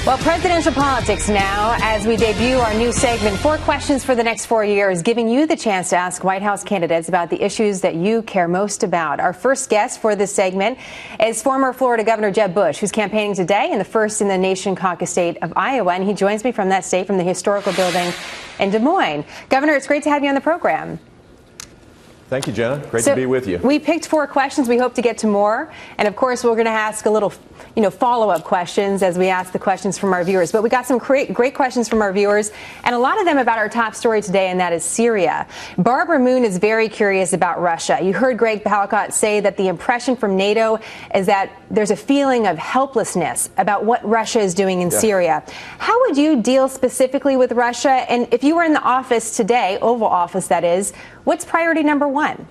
Well, presidential politics now as we debut our new segment, 4 questions for the next 4 years, giving you the chance to ask White House candidates about the issues that you care most about. Our first guest for this segment is former Florida Governor Jeb Bush, who's campaigning today in the first in the nation caucus state of Iowa. And he joins me from that state, from the historical building in Des Moines. Governor, it's great to have you on the program. Thank you, Jenna. Great to be with you. We picked 4 questions. We hope to get to more. And of course, we're going to ask a little, follow-up questions as we ask the questions from our viewers. But we got some great questions from our viewers, and a lot of them about our top story today, and that is Syria. Barbara Moon is very curious about Russia. You heard Greg Palcott say that the impression from NATO is that there's a feeling of helplessness about what Russia is doing in Syria. How would you deal specifically with Russia? And if you were in the office today, Oval Office that is, what's priority number 1?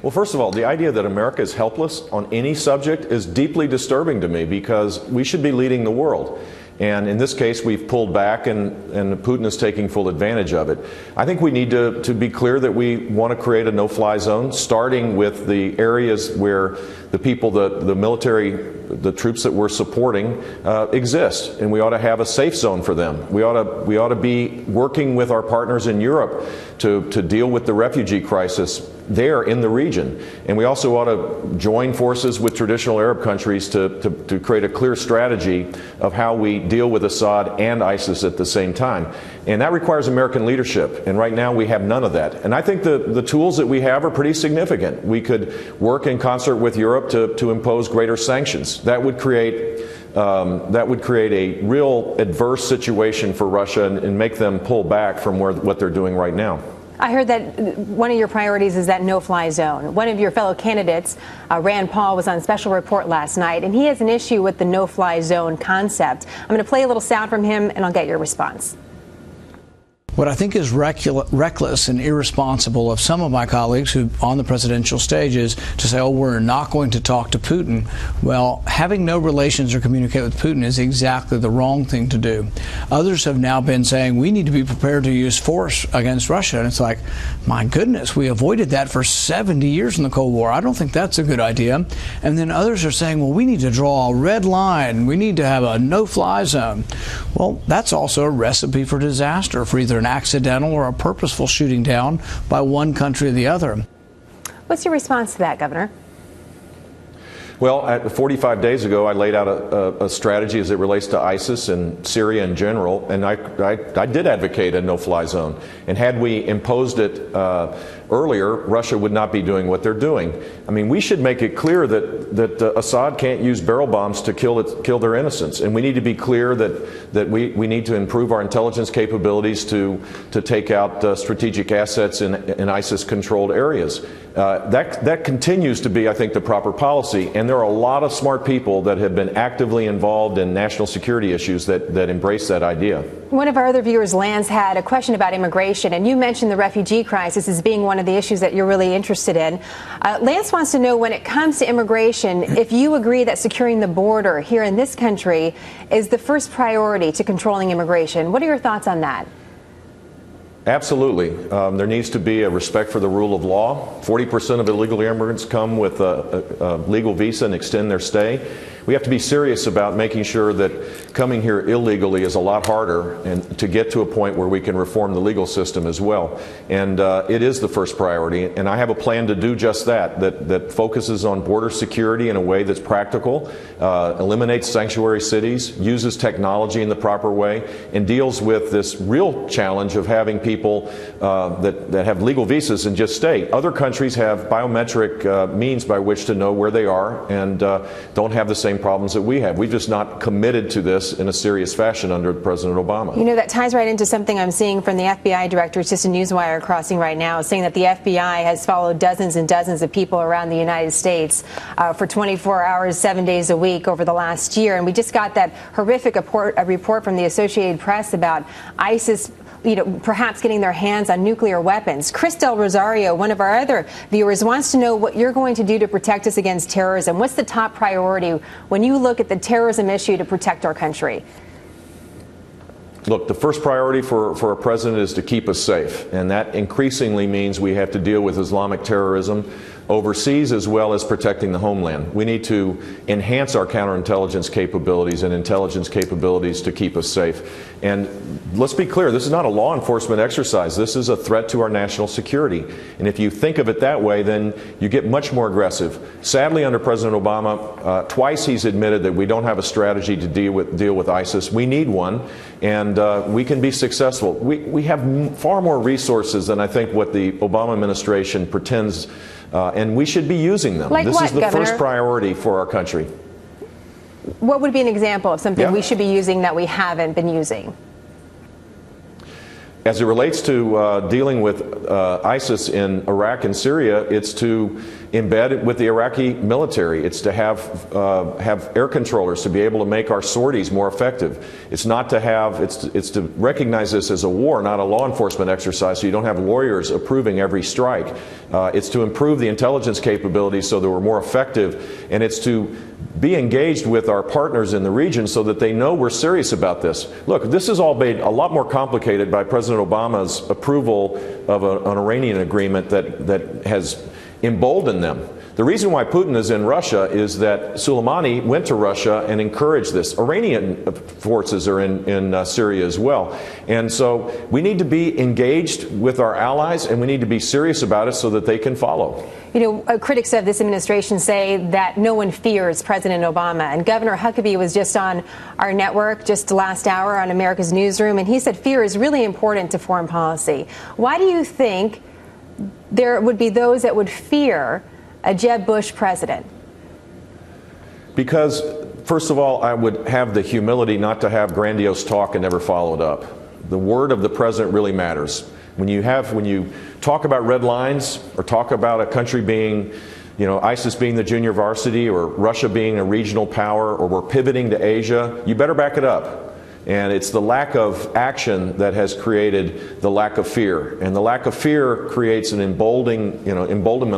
Well, first of all, the idea that America is helpless on any subject is deeply disturbing to me, because we should be leading the world. And in this case, we've pulled back, and Putin is taking full advantage of it. I think we need to be clear that we want to create a no-fly zone, starting with the areas where the people, the military, the troops that we're supporting exist, and we ought to have a safe zone for them. We ought to be working with our partners in Europe to deal with the refugee crisis there in the region. And we also ought to join forces with traditional Arab countries to create a clear strategy of how we deal with Assad and ISIS at the same time. And that requires American leadership. And right now we have none of that. And I think the tools that we have are pretty significant. We could work in concert with Europe to impose greater sanctions. That would create a real adverse situation for Russia and make them pull back from what they're doing right now. I heard that one of your priorities is that no-fly zone. One of your fellow candidates, Rand Paul, was on Special Report last night, and he has an issue with the no-fly zone concept. I'm going to play a little sound from him, and I'll get your response. What I think is reckless and irresponsible of some of my colleagues who on the presidential stage is to say, oh, we're not going to talk to Putin. Well, having no relations or communicate with Putin is exactly the wrong thing to do. Others have now been saying we need to be prepared to use force against Russia. And it's like, my goodness, we avoided that for 70 years in the Cold War. I don't think that's a good idea. And then others are saying, well, we need to draw a red line. We need to have a no-fly zone. Well, that's also a recipe for disaster, for either an accidental or a purposeful shooting down by one country or the other. What's your response to that, Governor? Well, 45 days ago, I laid out a strategy as it relates to ISIS and Syria in general, and I did advocate a no-fly zone. And had we imposed it earlier, Russia would not be doing what they're doing. I mean, we should make it clear that Assad can't use barrel bombs to kill their innocents, and we need to be clear that we need to improve our intelligence capabilities to take out strategic assets in ISIS-controlled areas. That continues to be, I think, the proper policy, and there are a lot of smart people that have been actively involved in national security issues that embrace that idea. One of our other viewers, Lance, had a question about immigration, and you mentioned the refugee crisis as being one of the issues that you're really interested in. Lance wants to know, when it comes to immigration, if you agree that securing the border here in this country is the first priority to controlling immigration. What are your thoughts on that? Absolutely. There needs to be a respect for the rule of law. 40% of illegal immigrants come with a legal visa and extend their stay. We have to be serious about making sure that coming here illegally is a lot harder, and to get to a point where we can reform the legal system as well. And it is the first priority, and I have a plan to do just that focuses on border security in a way that's practical, eliminates sanctuary cities, uses technology in the proper way, and deals with this real challenge of having people that have legal visas and just stay. Other countries have biometric means by which to know where they are and don't have the same problems that we have. We've just not committed to this in a serious fashion under President Obama. You know, that ties right into something I'm seeing from the FBI director. It's just a newswire crossing right now, saying that the FBI has followed dozens and dozens of people around the United States for 24 hours, 7 days a week over the last year. And we just got that horrific report from the Associated Press about ISIS, perhaps getting their hands on nuclear weapons. Chris Del Rosario, one of our other viewers, wants to know what you're going to do to protect us against terrorism. What's the top priority when you look at the terrorism issue to protect our country? Look, the first priority for a president is to keep us safe, and that increasingly means we have to deal with Islamic terrorism overseas as well as protecting the homeland. We need to enhance our counterintelligence capabilities and intelligence capabilities to keep us safe. And let's be clear, this is not a law enforcement exercise. This is a threat to our national security. And if you think of it that way, then you get much more aggressive. Sadly, under President Obama, twice he's admitted that we don't have a strategy to deal with ISIS. We need one, and we can be successful. We have far more resources than I think what the Obama administration pretends, and we should be using them. Like this what, is the Governor? first priority for our country. What would be an example of something Yeah. we should be using that we haven't been using? As it relates to dealing with ISIS in Iraq and Syria, it's to embed it with the Iraqi military. It's to have air controllers to be able to make our sorties more effective. It's not to have, it's to recognize this as a war, not a law enforcement exercise, so you don't have lawyers approving every strike. It's to improve the intelligence capabilities so that we're more effective, and it's to be engaged with our partners in the region so that they know we're serious about this. Look, this is all made a lot more complicated by President Obama's approval of an Iranian agreement that has emboldened them. The reason why Putin is in Russia is that Soleimani went to Russia and encouraged this. Iranian forces are in Syria as well. And so we need to be engaged with our allies, and we need to be serious about it so that they can follow. You know, critics of this administration say that no one fears President Obama. And Governor Huckabee was just on our network just last hour on America's Newsroom, and he said fear is really important to foreign policy. Why do you think there would be those that would fear a Jeb Bush president? Because, first of all, I would have the humility not to have grandiose talk and never follow it up. The word of the president really matters. When you talk about red lines or talk about a country being, ISIS being the junior varsity or Russia being a regional power or we're pivoting to Asia, you better back it up. And it's the lack of action that has created the lack of fear, and the lack of fear creates an emboldenment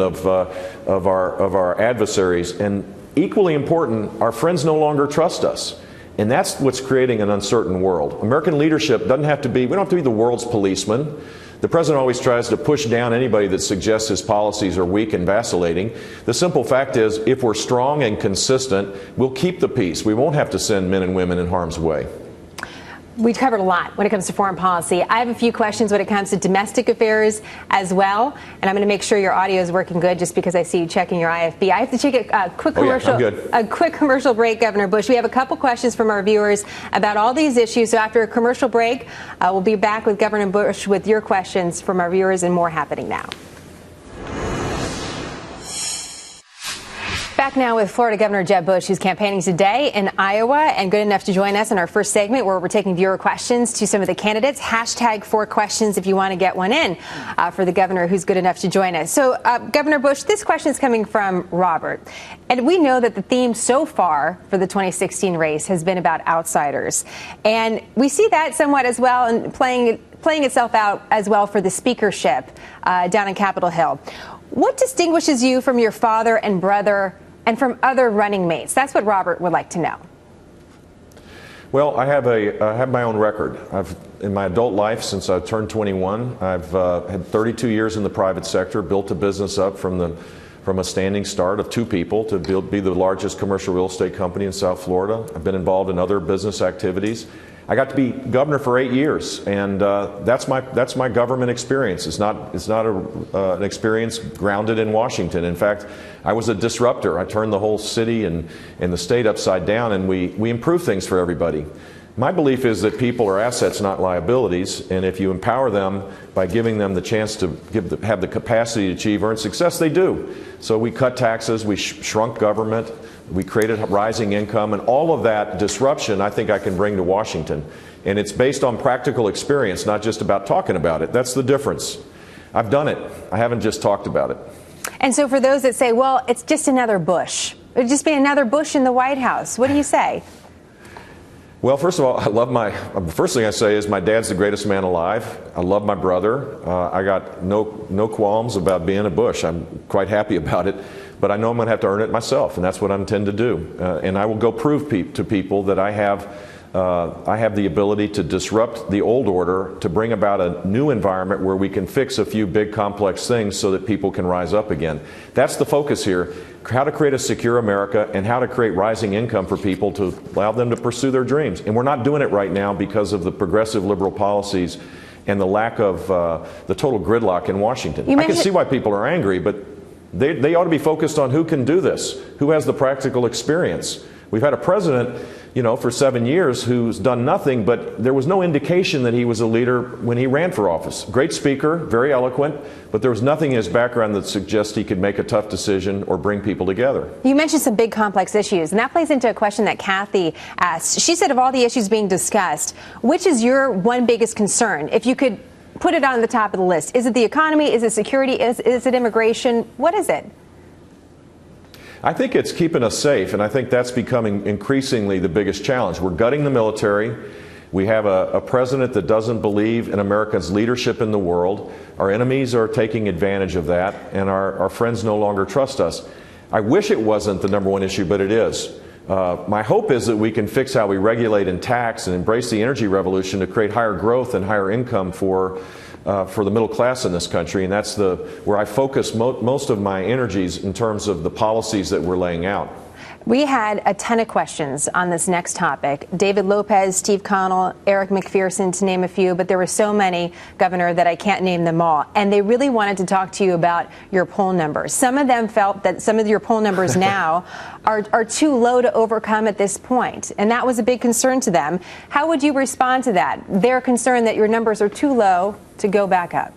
of our adversaries. And equally important, our friends no longer trust us, and that's what's creating an uncertain world. American leadership doesn't have to be. We don't have to be the world's policeman. The president always tries to push down anybody that suggests his policies are weak and vacillating. The simple fact is, if we're strong and consistent, we'll keep the peace. We won't have to send men and women in harm's way. We've covered a lot when it comes to foreign policy. I have a few questions when it comes to domestic affairs as well, and I'm going to make sure your audio is working good just because I see you checking your IFB. I have to take a quick commercial break, Governor Bush. We have a couple questions from our viewers about all these issues. So after a commercial break, we'll be back with Governor Bush with your questions from our viewers, and more happening now. Back now with Florida Governor Jeb Bush, who's campaigning today in Iowa, and good enough to join us in our first segment where we're taking viewer questions to some of the candidates. #4questions if you want to get one in for the governor who's good enough to join us. So, Governor Bush, this question is coming from Robert. And we know that the theme so far for the 2016 race has been about outsiders. And we see that somewhat as well and playing itself out as well for the speakership down in Capitol Hill. What distinguishes you from your father and brother and from other running mates? That's what Robert would like to know. Well, I have my own record. In my adult life, since I turned 21, I've had 32 years in the private sector, built a business up from a standing start of 2 people to be the largest commercial real estate company in South Florida. I've been involved in other business activities. I got to be governor for 8 years, and that's my government experience. It's not an experience grounded in Washington. In fact, I was a disruptor. I turned the whole city and the state upside down, and we improved things for everybody. My belief is that people are assets, not liabilities, and if you empower them by giving them the chance to have the capacity to achieve earned success, they do. So we cut taxes, we shrunk government, we created rising income, and all of that disruption I think I can bring to Washington. And it's based on practical experience, not just about talking about it. That's the difference. I've done it. I haven't just talked about it. And so for those that say, well, it's just another Bush, it would just be another Bush in the White House, what do you say? Well, first of all, the first thing I say is my dad's the greatest man alive. I love my brother. I got no qualms about being a Bush. I'm quite happy about it, but I know I'm going to have to earn it myself, and that's what I intend to do. And I will go prove to people that I have I have the ability to disrupt the old order, to bring about a new environment where we can fix a few big complex things so that people can rise up again. That's the focus here, how to create a secure America and how to create rising income for people to allow them to pursue their dreams. And we're not doing it right now because of the progressive liberal policies and the lack of the total gridlock in Washington. I can see why people are angry, but they ought to be focused on who can do this, who has the practical experience. We've had a president, for 7 years who's done nothing, but there was no indication that he was a leader when he ran for office. Great speaker, very eloquent, but there was nothing in his background that suggests he could make a tough decision or bring people together. You mentioned some big complex issues, and that plays into a question that Kathy asked. She said, of all the issues being discussed, which is your one biggest concern? If you could put it on the top of the list, is it the economy? Is it security? Is it immigration? What is it? I think it's keeping us safe, and I think that's becoming increasingly the biggest challenge. We're gutting the military. We have a president that doesn't believe in America's leadership in the world. Our enemies are taking advantage of that, and our friends no longer trust us. I wish it wasn't the number one issue, but it is. My hope is that we can fix how we regulate and tax and embrace the energy revolution to create higher growth and higher income for the middle class in this country, and that's where I focus most of my energies in terms of the policies that we're laying out. We had a ton of questions on this next topic. David Lopez, Steve Connell, Eric McPherson, to name a few, but there were so many, Governor, that I can't name them all. And they really wanted to talk to you about your poll numbers. Some of them felt that some of your poll numbers now are too low to overcome at this point. And that was a big concern to them. How would you respond to that? They're concerned that your numbers are too low to go back up.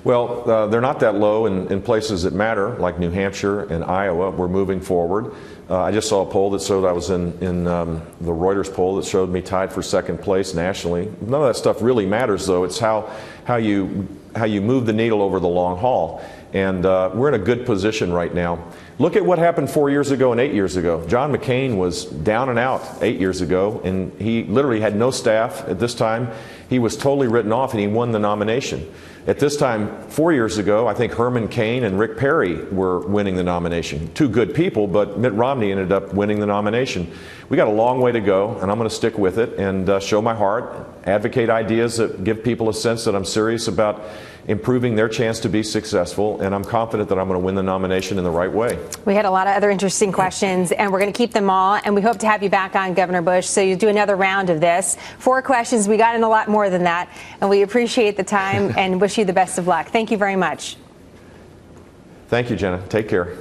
Well, they're not that low in places that matter, like New Hampshire and Iowa. We're moving forward. I just saw a poll that showed I was in the Reuters poll that showed me tied for second place nationally. None of that stuff really matters, though. It's how you move the needle over the long haul. And we're in a good position right now. Look at what happened 4 years ago and 8 years ago. John McCain was down and out 8 years ago, and he literally had no staff at this time. He was totally written off, and he won the nomination. At this time, 4 years ago, I think Herman Cain and Rick Perry were winning the nomination. Two good people, but Mitt Romney ended up winning the nomination. We got a long way to go, and I'm going to stick with it and show my heart, advocate ideas that give people a sense that I'm serious about improving their chance to be successful, and I'm confident that I'm going to win the nomination in the right way. We had a lot of other interesting questions, and we're going to keep them all, and we hope to have you back on, Governor Bush, so you do another round of this. 4 questions. We got in a lot more than that, and we appreciate the time and wish you the best of luck. Thank you very much. Thank you, Jenna. Take care.